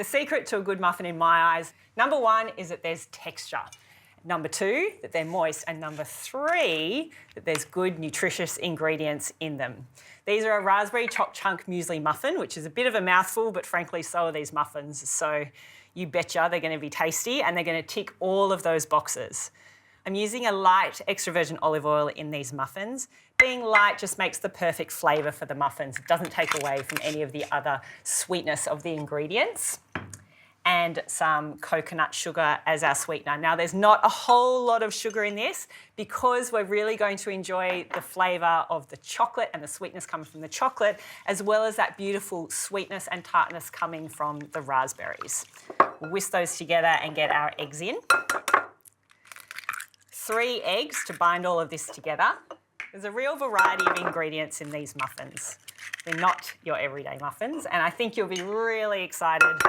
The secret to a good muffin in my eyes, number one is that there's texture. Number two, that they're moist. And number three, that there's good nutritious ingredients in them. These are a raspberry choc chunk muesli muffin, which is a bit of a mouthful, but frankly, so are these muffins. So you betcha they're going to be tasty and they're going to tick all of those boxes. I'm using a light extra virgin olive oil in these muffins. Being light just makes the perfect flavour for the muffins. It doesn't take away from any of the other sweetness of the ingredients. And some coconut sugar as our sweetener. Now, there's not a whole lot of sugar in this because we're really going to enjoy the flavour of the chocolate and the sweetness coming from the chocolate, as well as that beautiful sweetness and tartness coming from the raspberries. We'll whisk those together and get our eggs in. 3 eggs to bind all of this together. There's a real variety of ingredients in these muffins. They're not your everyday muffins, and I think you'll be really excited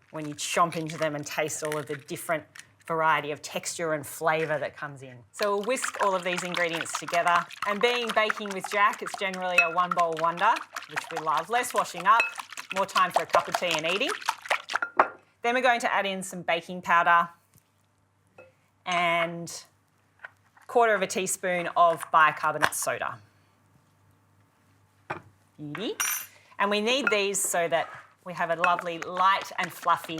when you chomp into them and taste all of the different variety of texture and flavour that comes in. So we'll whisk all of these ingredients together. And being baking with Jack, it's generally a one bowl wonder, which we love. Less washing up, more time for a cup of tea and eating. Then we're going to add in some baking powder and 1/4 teaspoon of bicarbonate soda. Beauty. And we need these so that we have a lovely light and fluffy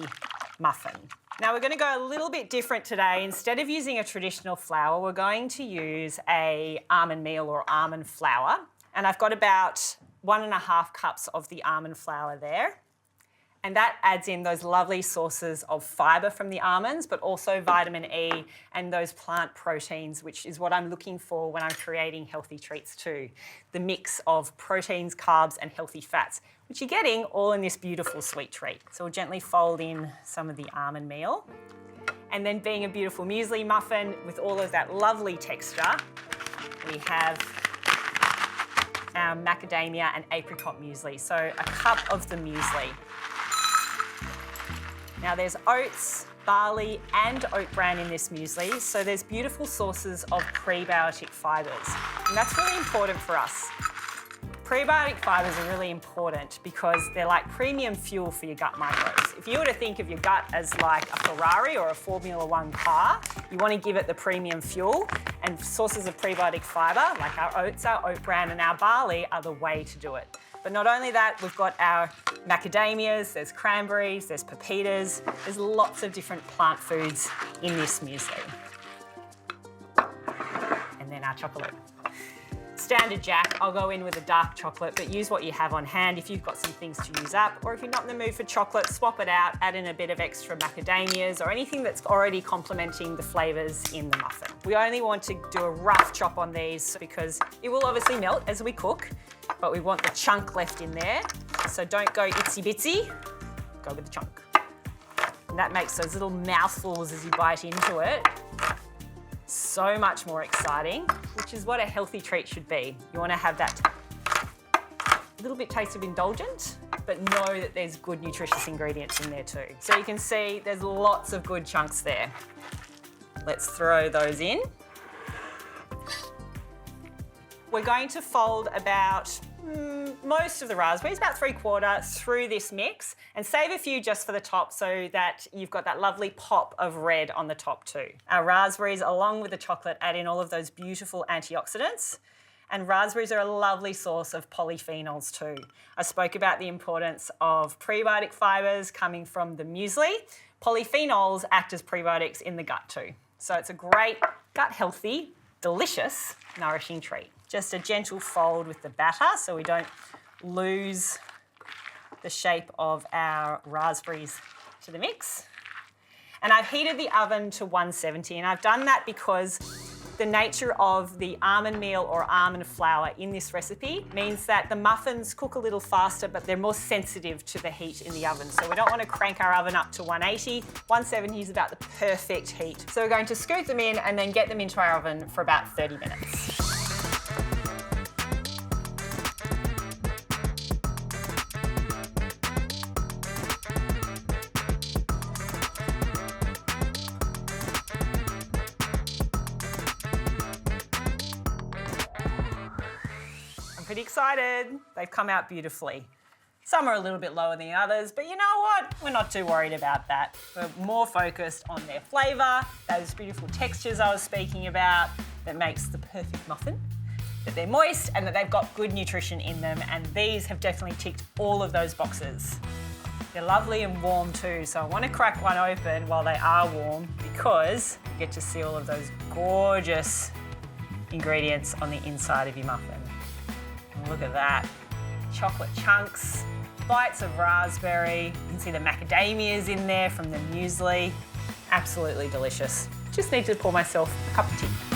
muffin. Now we're going to go a little bit different today. Instead of using a traditional flour, we're going to use a almond meal or almond flour. And I've got about 1.5 cups of the almond flour there. And that adds in those lovely sources of fibre from the almonds, but also vitamin E and those plant proteins, which is what I'm looking for when I'm creating healthy treats too. The mix of proteins, carbs and healthy fats, which you're getting all in this beautiful sweet treat. So we'll gently fold in some of the almond meal. And then being a beautiful muesli muffin with all of that lovely texture, we have our macadamia and apricot muesli. So a cup of the muesli. Now there's oats, barley and oat bran in this muesli, so there's beautiful sources of prebiotic fibres. And that's really important for us. Prebiotic fibres are really important because they're like premium fuel for your gut microbes. If you were to think of your gut as like a Ferrari or a Formula One car, you want to give it the premium fuel, and sources of prebiotic fibre, like our oats, our oat bran and our barley, are the way to do it. But not only that, we've got our macadamias, there's cranberries, there's pepitas, there's lots of different plant foods in this muesli. And then our chocolate. Standard Jack, I'll go in with a dark chocolate, but use what you have on hand if you've got some things to use up, or if you're not in the mood for chocolate, swap it out, add in a bit of extra macadamias or anything that's already complementing the flavours in the muffin. We only want to do a rough chop on these because it will obviously melt as we cook, but we want the chunk left in there. So don't go itsy bitsy, go with the chunk. And that makes those little mouthfuls as you bite into it so much more exciting, which is what a healthy treat should be. You want to have that little bit taste of indulgent, but know that there's good nutritious ingredients in there too. So you can see there's lots of good chunks there. Let's throw those in. We're going to fold about most of the raspberries, about 3/4, through this mix, and save a few just for the top so that you've got that lovely pop of red on the top too. Our raspberries, along with the chocolate, add in all of those beautiful antioxidants, and raspberries are a lovely source of polyphenols too. I spoke about the importance of prebiotic fibres coming from the muesli. Polyphenols act as prebiotics in the gut too. So it's a great, gut-healthy, delicious, nourishing treat. Just a gentle fold with the batter so we don't lose the shape of our raspberries to the mix. And I've heated the oven to 170, and I've done that because the nature of the almond meal or almond flour in this recipe means that the muffins cook a little faster, but they're more sensitive to the heat in the oven. So we don't want to crank our oven up to 180. 170 is about the perfect heat. So we're going to scoot them in and then get them into our oven for about 30 minutes. Pretty excited. They've come out beautifully. Some are a little bit lower than others, but you know what? We're not too worried about that. We're more focused on their flavour, those beautiful textures I was speaking about that makes the perfect muffin, that they're moist and that they've got good nutrition in them, and these have definitely ticked all of those boxes. They're lovely and warm too, so I want to crack one open while they are warm because you get to see all of those gorgeous ingredients on the inside of your muffin. And look at that. Chocolate chunks, bites of raspberry. You can see the macadamias in there from the muesli. Absolutely delicious. Just need to pour myself a cup of tea.